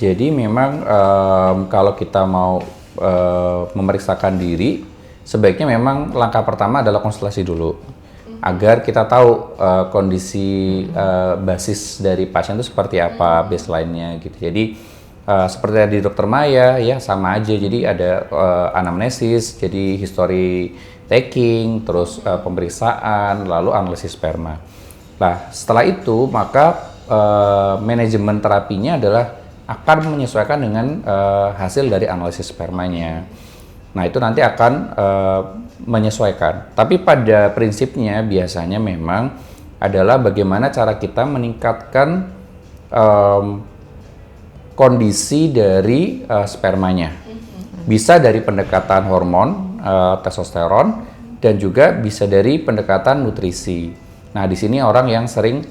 Jadi memang kalau kita mau memeriksakan diri, sebaiknya memang langkah pertama adalah konsultasi dulu, agar kita tahu kondisi basis dari pasien itu seperti apa, baseline-nya gitu. Jadi seperti tadi Dokter Maya ya sama aja. Jadi ada anamnesis, jadi history taking, terus pemeriksaan, lalu analisis sperma. Nah setelah itu maka manajemen terapinya adalah akan menyesuaikan dengan hasil dari analisis spermanya. Nah itu nanti akan menyesuaikan. Tapi pada prinsipnya biasanya memang adalah bagaimana cara kita meningkatkan kondisi dari spermanya. Bisa dari pendekatan hormon, testosteron, dan juga bisa dari pendekatan nutrisi. Nah di sini orang yang sering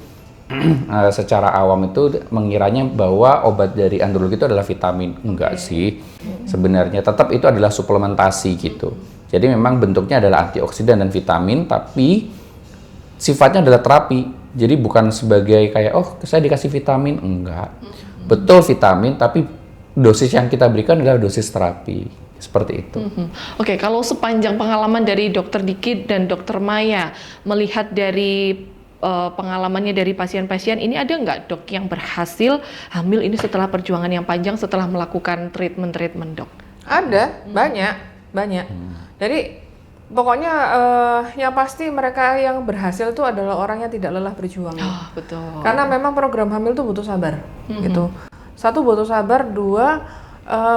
secara awam itu mengiranya bahwa obat dari androlog itu adalah vitamin. Enggak sih, sebenarnya tetap itu adalah suplementasi gitu. Jadi memang bentuknya adalah antioksidan dan vitamin, tapi sifatnya adalah terapi. Jadi bukan sebagai kayak, oh saya dikasih vitamin, enggak. Betul vitamin, tapi dosis yang kita berikan adalah dosis terapi. Seperti itu. Oke, kalau sepanjang pengalaman dari Dokter Diki dan Dokter Maya, melihat dari pengalamannya dari pasien-pasien ini, ada nggak dok yang berhasil hamil ini setelah perjuangan yang panjang setelah melakukan treatment dok? Ada, banyak. Jadi pokoknya yang pasti mereka yang berhasil itu adalah orang yang tidak lelah berjuang. Oh, betul. Karena memang program hamil itu butuh sabar, gitu. Satu butuh sabar, dua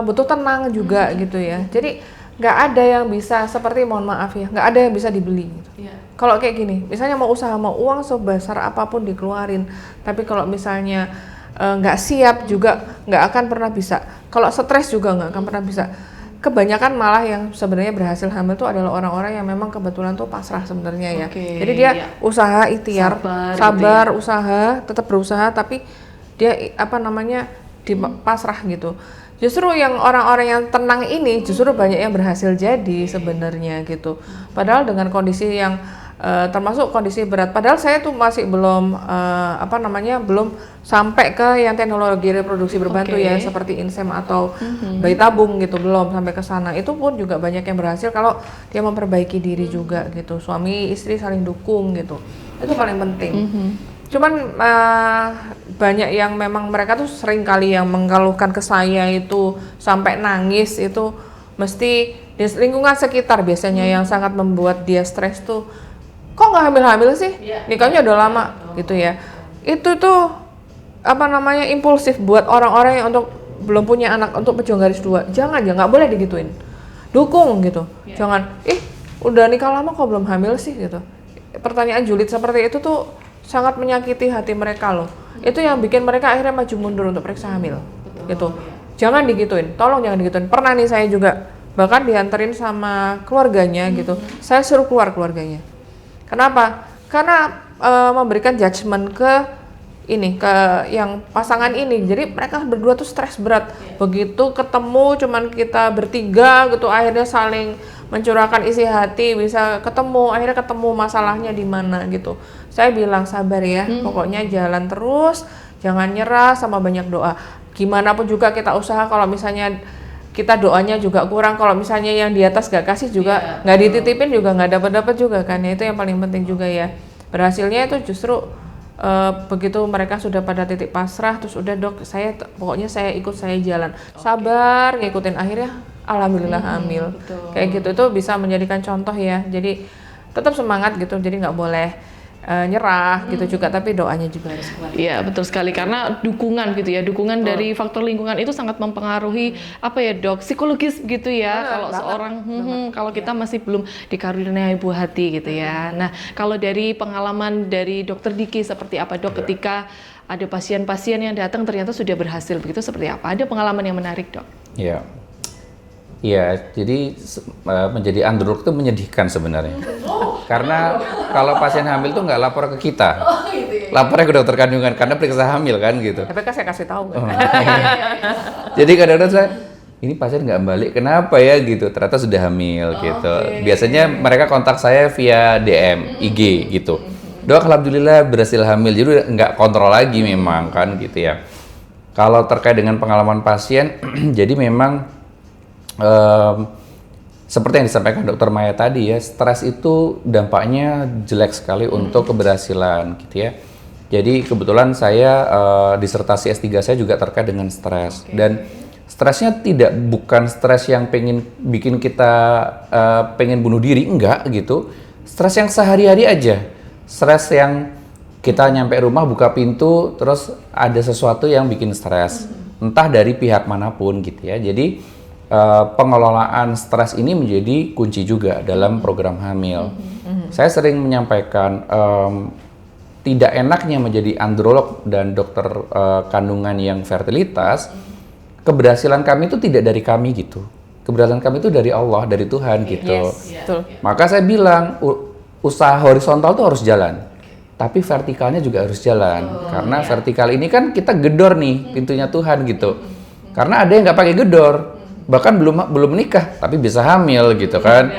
butuh tenang juga gitu ya. Jadi nggak ada yang bisa seperti, mohon maaf ya, nggak ada yang bisa dibeli. Gitu. Kalau kayak gini, misalnya mau usaha, mau uang sebesar apapun dikeluarin, tapi kalau misalnya nggak siap juga nggak akan pernah bisa. Kalau stres juga nggak akan pernah bisa. Kebanyakan malah yang sebenarnya berhasil hamil itu adalah orang-orang yang memang kebetulan tuh pasrah sebenarnya ya. Jadi dia usaha ikhtiar, sabar gitu ya. Usaha, tetap berusaha, tapi dia pasrah gitu. Justru yang orang-orang yang tenang ini justru banyak yang berhasil jadi sebenarnya gitu. Padahal dengan kondisi yang termasuk kondisi berat. Padahal saya tuh masih belum belum sampai ke yang teknologi reproduksi berbantu ya, seperti insem atau bayi tabung gitu, belum sampai ke sana. Itu pun juga banyak yang berhasil kalau dia memperbaiki diri juga gitu. Suami istri saling dukung gitu. Itu paling penting. Cuman banyak yang memang mereka tuh sering kali yang mengeluhkan ke saya itu sampai nangis, itu mesti di lingkungan sekitar biasanya yang sangat membuat dia stres tuh. Kok nggak hamil-hamil sih? Nikahnya udah lama gitu ya. Itu tuh impulsif buat orang-orang yang untuk belum punya anak, untuk pejuang garis 2. Jangan, ya nggak boleh digituin. Dukung gitu. Jangan, udah nikah lama kok belum hamil sih gitu. Pertanyaan julid seperti itu tuh sangat menyakiti hati mereka loh. Itu yang bikin mereka akhirnya maju mundur untuk periksa hamil. Gitu. Jangan digituin. Tolong jangan digituin. Pernah nih saya juga bahkan dianterin sama keluarganya gitu. Saya suruh keluar keluarganya. Kenapa? Karena memberikan judgement ke yang pasangan ini. Jadi mereka berdua tuh stres berat. Begitu ketemu cuman kita bertiga gitu, akhirnya saling mencurahkan isi hati, bisa akhirnya ketemu masalahnya di mana gitu. Saya bilang sabar ya, pokoknya jalan terus, jangan nyerah, sama banyak doa. Gimana pun juga kita usaha, kalau misalnya kita doanya juga kurang, kalau misalnya yang di atas gak kasih juga, nggak dititipin juga nggak dapat juga kan, ya, itu yang paling penting juga ya. Berhasilnya itu justru begitu mereka sudah pada titik pasrah, terus udah dok, pokoknya saya ikut, saya jalan, sabar, ngikutin, akhirnya alhamdulillah hamil. Kayak gitu, itu bisa menjadikan contoh ya. Jadi tetap semangat gitu, jadi nggak boleh nyerah gitu juga, tapi doanya juga harus kuat. Iya betul sekali, karena dukungan gitu ya, dukungan dari faktor lingkungan itu sangat mempengaruhi dok, psikologis gitu ya. Kalau seorang kalau kita masih belum dikaruniai buah hati gitu ya. Nah kalau dari pengalaman dari Dokter Diki seperti apa dok, ketika ada pasien-pasien yang datang ternyata sudah berhasil begitu, seperti apa? Ada pengalaman yang menarik dok? Iya, jadi menjadi androlog itu menyedihkan sebenarnya. Karena kalau pasien hamil tuh nggak lapor ke kita, lapornya ke dokter kandungan karena periksa hamil kan gitu. Tapi kan saya kasih tahu kan. Jadi kadang-kadang saya, ini pasien nggak balik, kenapa ya gitu? Ternyata sudah hamil gitu. Biasanya mereka kontak saya via DM, IG gitu. Dok, alhamdulillah berhasil hamil, jadi nggak kontrol lagi memang kan gitu ya. Kalau terkait dengan pengalaman pasien, jadi memang seperti yang disampaikan Dokter Maya tadi ya, stres itu dampaknya jelek sekali untuk keberhasilan gitu ya. Jadi kebetulan saya disertasi S3 saya juga terkait dengan stres. Dan stresnya bukan stres yang pengen bikin kita pengen bunuh diri, enggak gitu. Stres yang sehari-hari aja. Stres yang kita nyampe rumah buka pintu terus ada sesuatu yang bikin stres. Entah dari pihak manapun gitu ya. Jadi pengelolaan stres ini menjadi kunci juga dalam program hamil. Saya sering menyampaikan tidak enaknya menjadi androlog dan dokter kandungan yang fertilitas. Keberhasilan kami itu tidak dari kami gitu. Keberhasilan kami itu dari Allah, dari Tuhan gitu. Betul. Maka saya bilang usaha horizontal itu harus jalan. Tapi vertikalnya juga harus jalan. Karena vertikal ini kan kita gedor nih pintunya Tuhan gitu. Karena ada yang nggak pakai gedor. Bahkan belum menikah tapi bisa hamil gitu kan.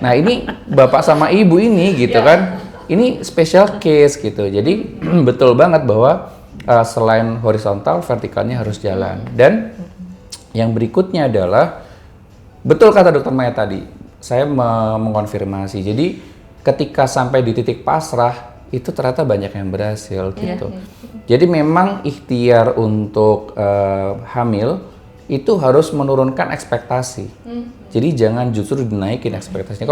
Nah ini bapak sama ibu ini gitu kan, ini special case gitu. Jadi betul banget bahwa selain horizontal, vertikalnya harus jalan. Dan yang berikutnya adalah betul kata Dokter Maya tadi, saya mengonfirmasi. Jadi ketika sampai di titik pasrah itu ternyata banyak yang berhasil gitu. Jadi memang ikhtiar untuk hamil itu harus menurunkan ekspektasi. Jadi jangan justru dinaikin ekspektasinya.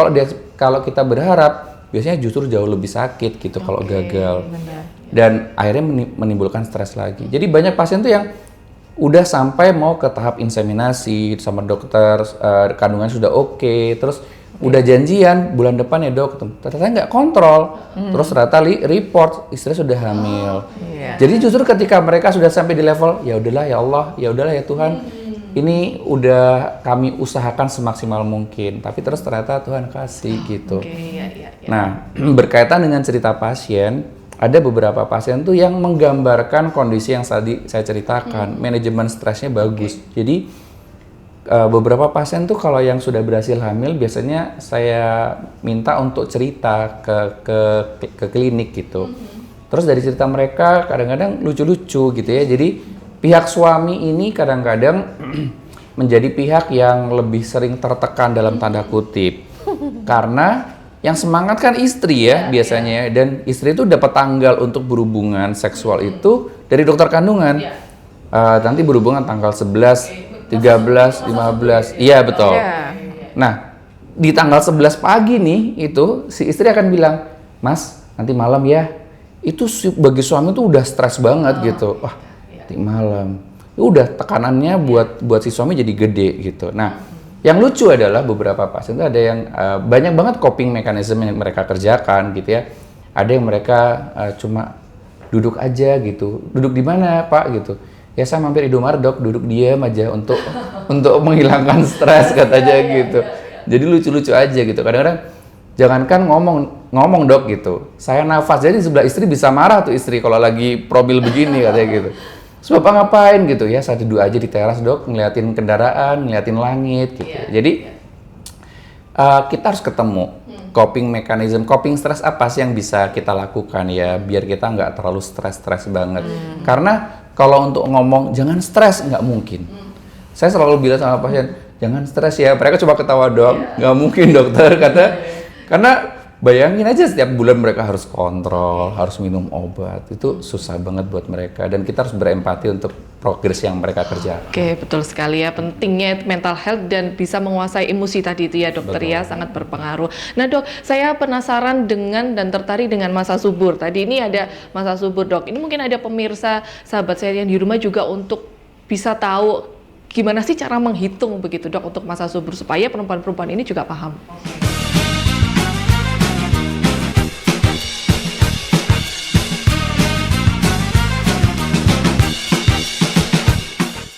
Kalau kita berharap, biasanya justru jauh lebih sakit gitu kalau gagal. Benar. Dan akhirnya menimbulkan stres lagi. Jadi banyak pasien tuh yang udah sampai mau ke tahap inseminasi sama dokter, kandungan sudah oke, terus udah janjian bulan depan ya dok, ternyata nggak kontrol, terus ternyata report istri sudah hamil. Jadi justru ketika mereka sudah sampai di level ya udahlah ya Allah, ya udahlah ya Tuhan, ini udah kami usahakan semaksimal mungkin, tapi terus ternyata Tuhan kasih gitu. Nah, berkaitan dengan cerita pasien, ada beberapa pasien tuh yang menggambarkan kondisi yang tadi saya ceritakan, manajemen stresnya bagus. Jadi beberapa pasien tuh kalau yang sudah berhasil hamil biasanya saya minta untuk cerita ke klinik gitu. Terus dari cerita mereka kadang-kadang lucu-lucu gitu ya. Jadi pihak suami ini kadang-kadang menjadi pihak yang lebih sering tertekan dalam tanda kutip. Karena yang semangat kan istri ya biasanya. Dan istri itu dapat tanggal untuk berhubungan seksual itu dari dokter kandungan. Nanti berhubungan tanggal 11, 13, 15. Iya betul. Nah, di tanggal 11 pagi nih itu si istri akan bilang, "Mas, nanti malam ya." Itu bagi suami tuh udah stres banget gitu. Wah, nanti malam. Udah tekanannya buat si suami jadi gede gitu. Nah, yang lucu adalah beberapa pasien itu ada yang banyak banget coping mechanism yang mereka kerjakan gitu ya. Ada yang mereka cuma duduk aja gitu. Duduk di mana, Pak gitu. Ya saya mampir Indomaret dok, duduk diam aja untuk menghilangkan stres katanya gitu. Jadi lucu-lucu aja gitu. Kadang-kadang jangankan ngomong dok gitu. Saya nafas jadi sebelah istri bisa marah tuh istri kalau lagi probil begini katanya gitu. Terus bapak ngapain gitu ya? Saya duduk aja di teras dok, ngeliatin kendaraan, ngeliatin langit gitu. Jadi kita harus ketemu coping mechanism, coping stres apa sih yang bisa kita lakukan ya biar kita nggak terlalu stres banget. Karena kalau untuk ngomong jangan stres nggak mungkin. Saya selalu bilang sama pasien jangan stres ya. Mereka coba ketawa doang. Nggak mungkin dokter karena bayangin aja setiap bulan mereka harus kontrol, harus minum obat. Itu susah banget buat mereka dan kita harus berempati untuk progres yang mereka kerjakan. Oke, betul sekali ya. Pentingnya mental health dan bisa menguasai emosi tadi itu ya dokter ya, sangat berpengaruh. Nah dok, saya penasaran dengan dan tertarik dengan masa subur. Tadi ini ada masa subur dok. Ini mungkin ada pemirsa sahabat saya yang di rumah juga untuk bisa tahu gimana sih cara menghitung begitu dok untuk masa subur supaya perempuan-perempuan ini juga paham.